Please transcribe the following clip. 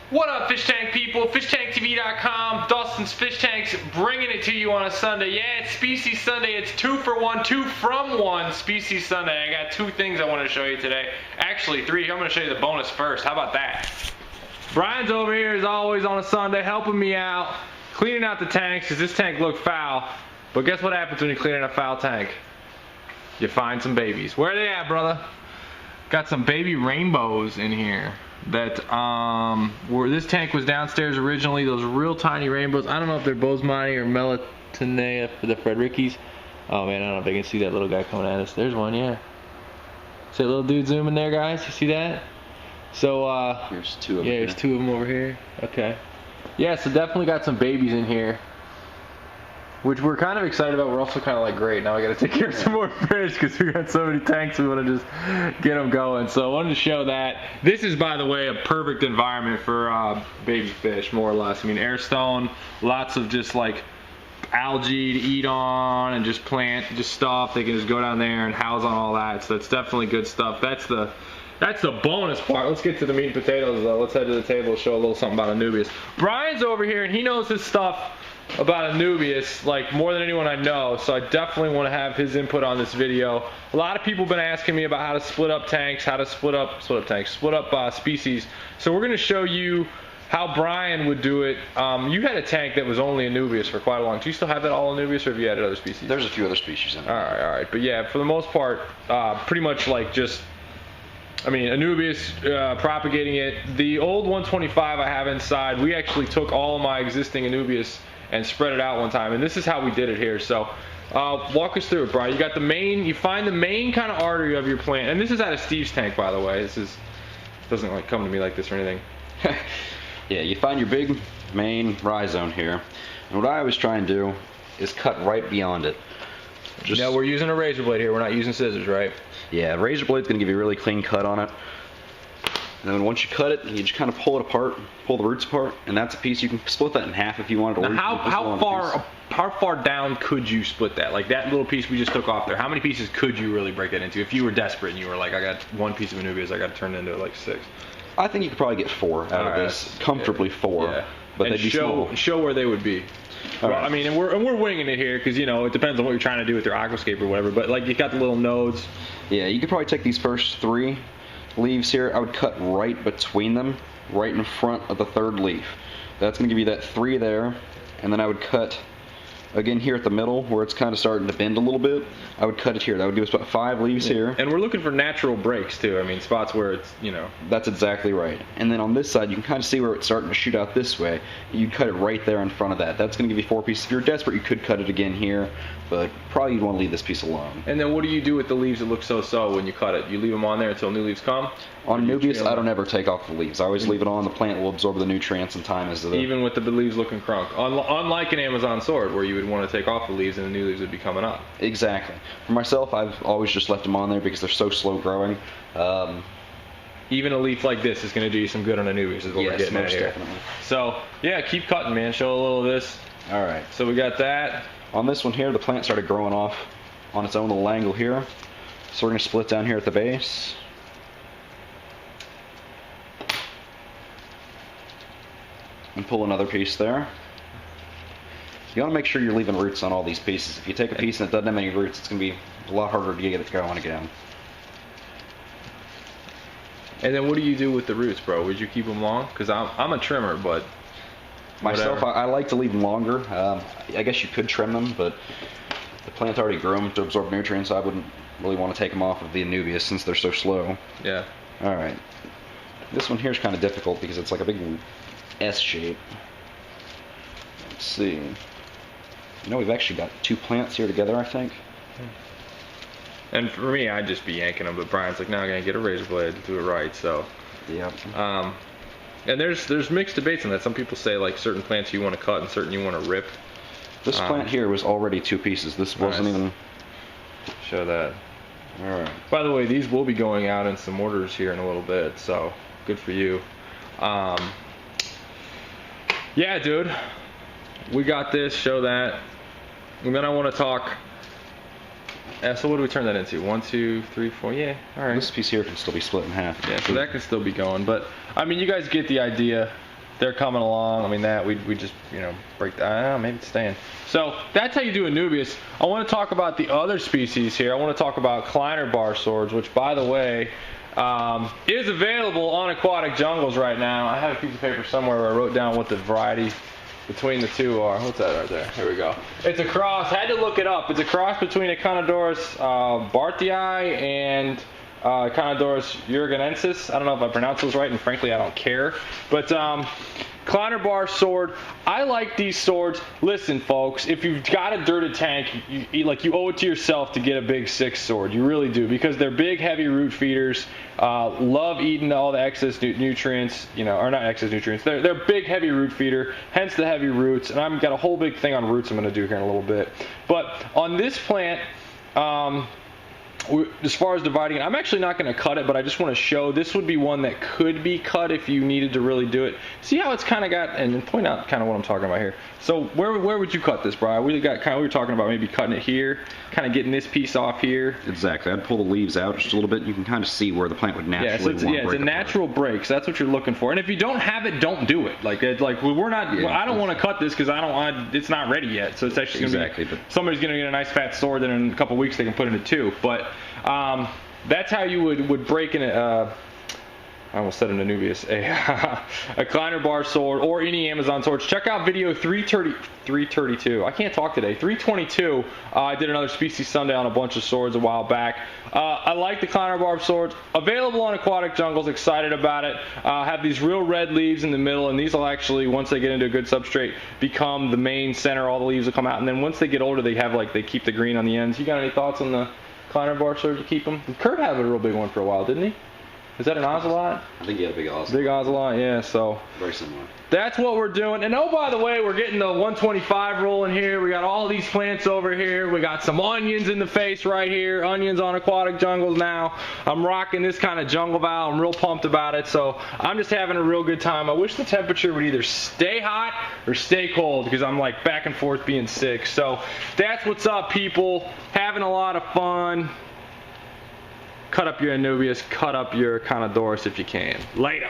What up, fish tank people? FishTankTV.com. Dustin's Fish Tanks bringing it to you on a Sunday. Yeah, it's Species Sunday. It's 2 for 1, 2 from 1 Species Sunday. I got 2 things I want to show you today. Actually, 3. I'm going to show you the bonus first. How about that? Brian's over here as always on a Sunday helping me out, cleaning out the tanks because this tank looked foul. But guess what happens when you clean out a foul tank? You find some babies. Where are they at, brother? Got some baby rainbows in here. That where this tank was downstairs originally, those real tiny rainbows. I don't know if they're Bosemani or Melatonea for the Frederickies. Oh man, I don't know if I can see that little guy coming at us. There's one, yeah. See that little dude zooming there, guys? You see that? So here's 2 of them. Yeah, there's 2 of them over here. Okay. Yeah, so definitely got some babies in here, which we're kind of excited about. We're also kind of like, great, now we got to take care of some more fish because we got so many tanks we want to just get them going. So I wanted to show that. This is, by the way, a perfect environment for baby fish, more or less. I mean, air stone, lots of just like algae to eat on and just plant just stuff. They can just go down there and house on all that. So that's definitely good stuff. That's the bonus part. Let's get to the meat and potatoes though. Let's head to the table and show a little something about Anubias. Brian's over here and he knows his stuff about Anubias like more than anyone I know, so I definitely want to have his input on this video. A lot of people have been asking me about how to split up tanks, how to split up species. So we're going to show you how Brian would do it. You had a tank that was only Anubias for quite a long time. Do you still have that all Anubias, or have you added other species? There's a few other species in there. All right. But yeah, for the most part, pretty much like just, I mean, Anubias, propagating it. The old 125 I have inside, we actually took all of my existing Anubias and spread it out one time, and this is how we did it here. So walk us through it, Brian. You got the main, you find the main kind of artery of your plant, and this is out of Steve's tank, by the way. This is, doesn't like come to me like this or anything. Yeah, you find your big main rhizome here, and what I always try and do is cut right beyond it. Now we're using a razor blade here, we're not using scissors, right? Yeah, razor blade's gonna give you a really clean cut on it. And then once you cut it, you just kind of pull it apart, pull the roots apart, and that's a piece. You can split that in half if you wanted. Now how far down could you split that? Like that little piece we just took off there, how many pieces could you really break that into? If you were desperate and you were like, I got 1 piece of Anubias, I got to turn it into like 6. I think you could probably get 4 out of this, comfortably 4. Yeah. But and they'd be small. Show where they would be. Well, I mean, and we're winging it here because, you know, it depends on what you're trying to do with your aquascape or whatever, but like you got the little nodes. Yeah, you could probably take these first 3 leaves here. I would cut right between them, right in front of the 3rd leaf. That's going to give you that 3 there, and then I would cut again here at the middle where it's kind of starting to bend a little bit. I would cut it here. That would give us about 5 leaves here. And we're looking for natural breaks too. I mean, spots where it's, you know. That's exactly right. And then on this side, you can kind of see where it's starting to shoot out this way. You'd cut it right there in front of that. That's going to give you 4 pieces. If you're desperate, you could cut it again here, but probably you'd want to leave this piece alone. And then what do you do with the leaves that look so-so when you cut it? You leave them on there until new leaves come? On Anubias, I don't ever take off the leaves. I always leave it on. The plant will absorb the nutrients in time as the... Even with the leaves looking crunk. Unlike an Amazon sword where you would want to take off the leaves and the new leaves would be coming up. Exactly. For myself, I've always just left them on there because they're so slow growing. Even a leaf like this is going to do you some good on Anubias is what we're getting at here. Definitely. So, yeah, keep cutting, man. Show a little of this. All right. So we got that. On this one here, the plant started growing off on its own little angle here. So we're going to split down here at the base. And pull another piece there. You want to make sure you're leaving roots on all these pieces. If you take a piece and it doesn't have any roots, it's going to be a lot harder to get it going again. And then what do you do with the roots, bro? Would you keep them long? Because I'm a trimmer, but myself, I like to leave them longer. I guess you could trim them, but the plant already grew them to absorb nutrients, so I wouldn't really want to take them off of the Anubias since they're so slow. Yeah. All right. This one here is kind of difficult because it's like a big S shape. Let's see. You know, we've actually got 2 plants here together, I think. And for me, I'd just be yanking them, but Brian's like, no, I'm going to get a razor blade to do it right, so. Yep. And there's mixed debates on that. Some people say, like, certain plants you want to cut and certain you want to rip. This plant here was already 2 pieces. This wasn't even... Show that. Alright. By the way, these will be going out in some orders here in a little bit, so good for you. Yeah, dude. We got this. Show that. And then I want to talk... so what do we turn that into? 1, 2, 3, 4. Yeah, all right. This piece here can still be split in half. Yeah, so that can still be going. But I mean, you guys get the idea. they're coming along. I mean, that we just, you know, break that. I don't know, maybe it's staying. So that's how you do Anubias. I want to talk about the other species here. I want to talk about Kleiner Bar swords, which, by the way, is available on Aquatic Jungles right now. I have a piece of paper somewhere where I wrote down what the variety between the two are. What's that right there? Here we go. It's a cross. Had to look it up. It's a cross between a Echinodoros barthii and Echinodoros uruguayensis. I don't know if I pronounced those right, and frankly, I don't care. But Kleiner Bar sword. I like these swords. Listen, folks, if you've got a dirted tank, you owe it to yourself to get a big 6 sword. You really do, because they're big, heavy root feeders. Love eating all the excess nutrients, you know, or not excess nutrients. They're big, heavy root feeder, hence the heavy roots. And I've got a whole big thing on roots I'm going to do here in a little bit. But on this plant, as far as dividing it, I'm actually not going to cut it, but I just want to show this would be one that could be cut if you needed to really do it. See how it's kind of got, and then point out kind of what I'm talking about here. So where would you cut this, Bryan? We were talking about maybe cutting it here, kind of getting this piece off here. Exactly. I'd pull the leaves out just a little bit. You can kind of see where the plant would naturally it's a natural break. So that's what you're looking for. And if you don't have it, don't do it. We're not. Yeah, I don't want to cut this because it's not ready yet. So it's actually going to be. Somebody's going to get a nice fat sword, then in a couple weeks they can put in it too. But that's how you would break in a. I almost said an Anubias, a Kleiner Bar sword, or any Amazon swords. Check out video 332. I can't talk today. 322. I did another Species Sunday on a bunch of swords a while back. I like the Kleiner Bar swords. Available on Aquatic Jungles. Excited about it. Have these real red leaves in the middle, and these will actually, once they get into a good substrate, become the main center. All the leaves will come out, and then once they get older, they keep the green on the ends. You got any thoughts on the Kleiner Bar sword to keep them? Kurt had a real big one for a while, didn't he? Is that an ocelot? I think he had a big ocelot. Big ocelot, yeah, so. Very similar. That's what we're doing. And oh, by the way, we're getting the 125 rolling here. We got all these plants over here. We got some onions in the face right here. Onions on Aquatic Jungles now. I'm rocking this kind of jungle val. I'm real pumped about it. So I'm just having a real good time. I wish the temperature would either stay hot or stay cold, because I'm like back and forth being sick. So that's what's up, people. Having a lot of fun. Cut up your Anubias, cut up your Echinodoros if you can. Later.